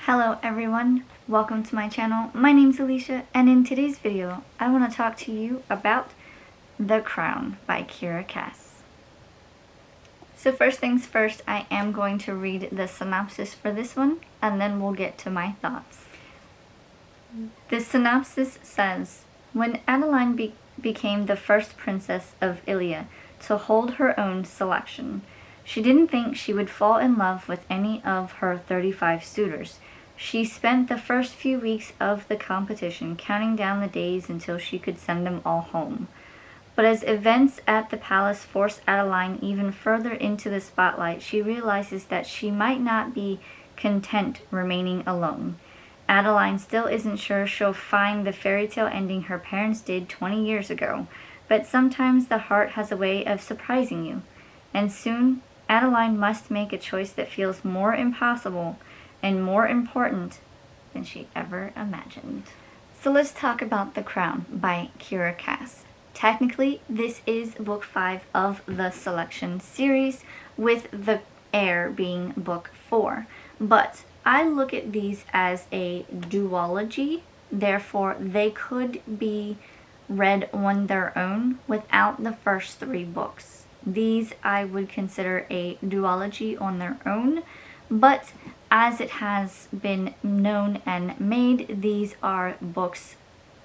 Hello everyone, welcome to my channel. My name's Alisha, and in today's video I want to talk to you about The Crown by Kiera Cass. So first things first, I am going to read the synopsis for this one and then we'll get to my thoughts. The synopsis says, when Adeline became the first princess of Ilia to hold her own selection, she didn't think she would fall in love with any of her 35 suitors. She spent the first few weeks of the competition counting down the days until she could send them all home. But as events at the palace force Adeline even further into the spotlight, she realizes that she might not be content remaining alone. Adeline still isn't sure she'll find the fairy tale ending her parents did 20 years ago, but sometimes the heart has a way of surprising you. And soon, Adeline must make a choice that feels more impossible and more important than she ever imagined. So let's talk about The Crown by Kiera Cass. Technically, this is book 5 of the Selection series, with The Heir being book 4. But I look at these as a duology, therefore they could be read on their own without the first 3 books. These I would consider a duology on their own, but as it has been known and made, these are books,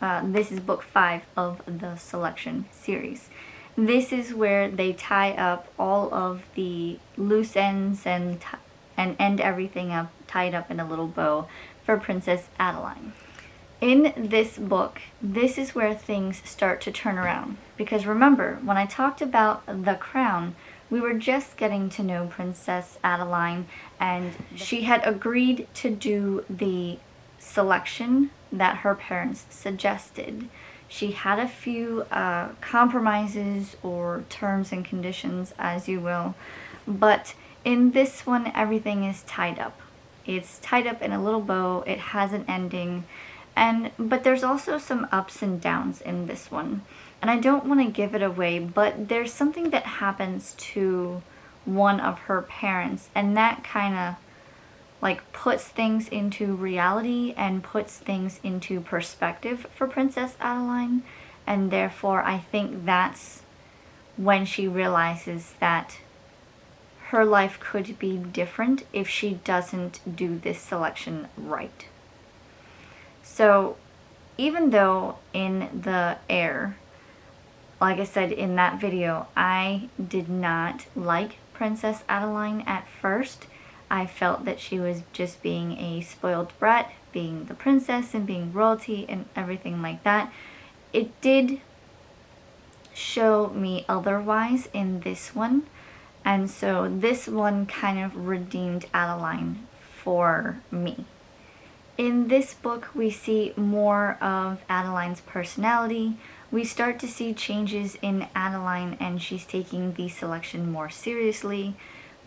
this is book 5 of the Selection series. This is where they tie up all of the loose ends and end everything up, tied up in a little bow for Princess Adeline. In this book, this is where things start to turn around. Because remember, when I talked about The Crown, we were just getting to know Princess Adeline, and she had agreed to do the selection that her parents suggested. She had a few compromises or terms and conditions, as you will, but in this one, everything is tied up. It's tied up in a little bow, it has an ending, but there's also some ups and downs in this one. And I don't want to give it away, but there's something that happens to one of her parents, and that kind of like puts things into reality and puts things into perspective for Princess Adeline, and therefore I think that's when she realizes that her life could be different if she doesn't do this selection right. So even though in The Heir, like I said in that video, I did not like Princess Adeline at first. I felt that she was just being a spoiled brat, being the princess and being royalty and everything like that. It did show me otherwise in this one, and so this one kind of redeemed Adeline for me. In this book, we see more of Adeline's personality. We start to see changes in Adeline, and she's taking the selection more seriously.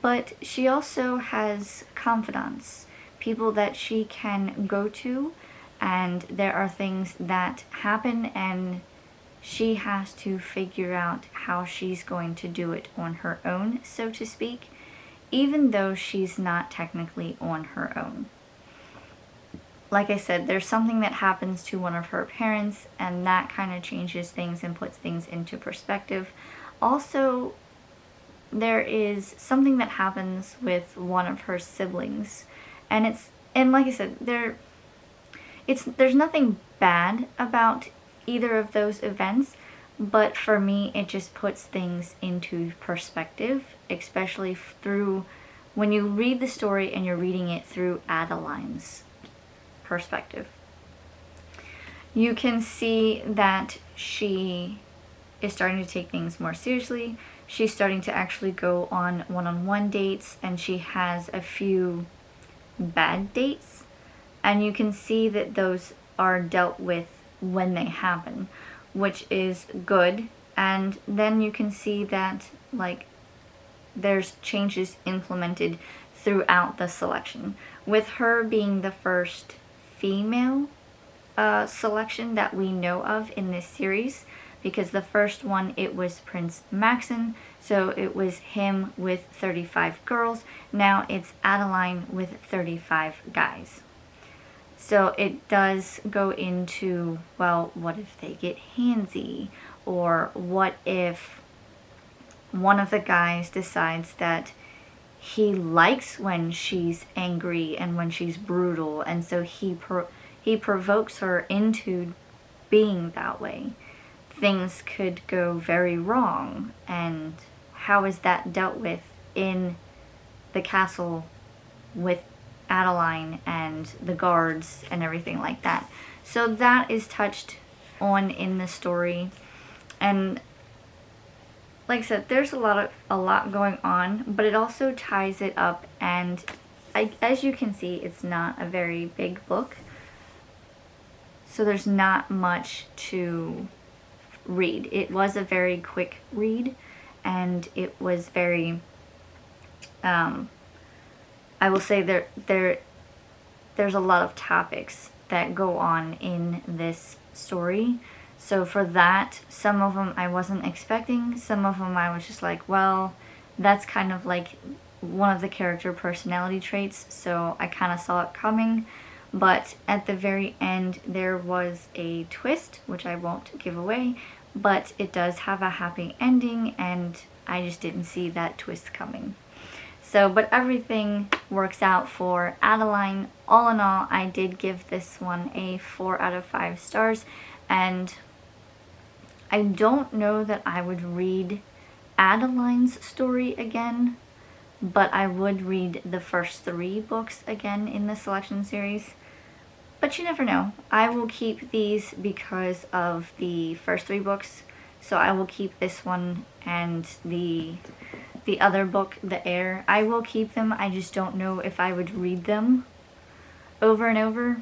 But she also has confidants, people that she can go to, and there are things that happen and she has to figure out how she's going to do it on her own, so to speak, even though she's not technically on her own. Like I said, there's something that happens to one of her parents, and that kind of changes things and puts things into perspective. Also, there is something that happens with one of her siblings, and like I said, there's nothing bad about either of those events, but for me, it just puts things into perspective, especially through when you read the story and you're reading it through Adeline's perspective. You can see that she is starting to take things more seriously. She's starting to actually go on one-on-one dates, and she has a few bad dates, and you can see that those are dealt with when they happen, which is good. And then you can see that like there's changes implemented throughout the selection, with her being the first female selection that we know of in this series, because the first one, it was Prince Maxon, so it was him with 35 girls. Now it's Adeline with 35 guys. So it does go into, well, what if they get handsy? Or what if one of the guys decides that he likes when she's angry and when she's brutal, and so he provokes her into being that way. Things could go very wrong, and how is that dealt with in the castle with Adeline and the guards and everything like that. So that is touched on in the story, and like I said, there's a lot going on, but it also ties it up, and as you can see, it's not a very big book, so there's not much to read. It was a very quick read, and it was very, I will say there's a lot of topics that go on in this story. So for that, some of them I wasn't expecting, some of them I was just like, well, that's kind of like one of the character personality traits, so I kind of saw it coming. But at the very end, there was a twist, which I won't give away, but it does have a happy ending, and I just didn't see that twist coming. So, but everything works out for Adeline. All in all, I did give this one a 4 out of 5 stars, and I don't know that I would read Adeline's story again, but I would read the first 3 books again in the selection series. But you never know. I will keep these because of the first 3 books, so I will keep this one and the other book, The Heir. I will keep them. I just don't know if I would read them over and over.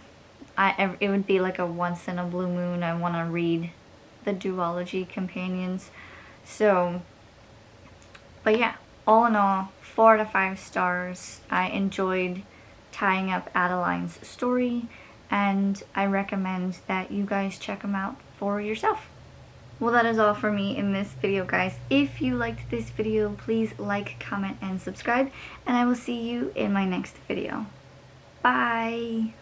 It would be like a once in a blue moon. I want to read the duology companions. So, but yeah, all in all, 4 out of 5 stars. I enjoyed tying up Adeline's story, and I recommend that you guys check them out for yourself. Well, that is all for me in this video, guys. If you liked this video, please like, comment, and subscribe, and I will see you in my next video. Bye!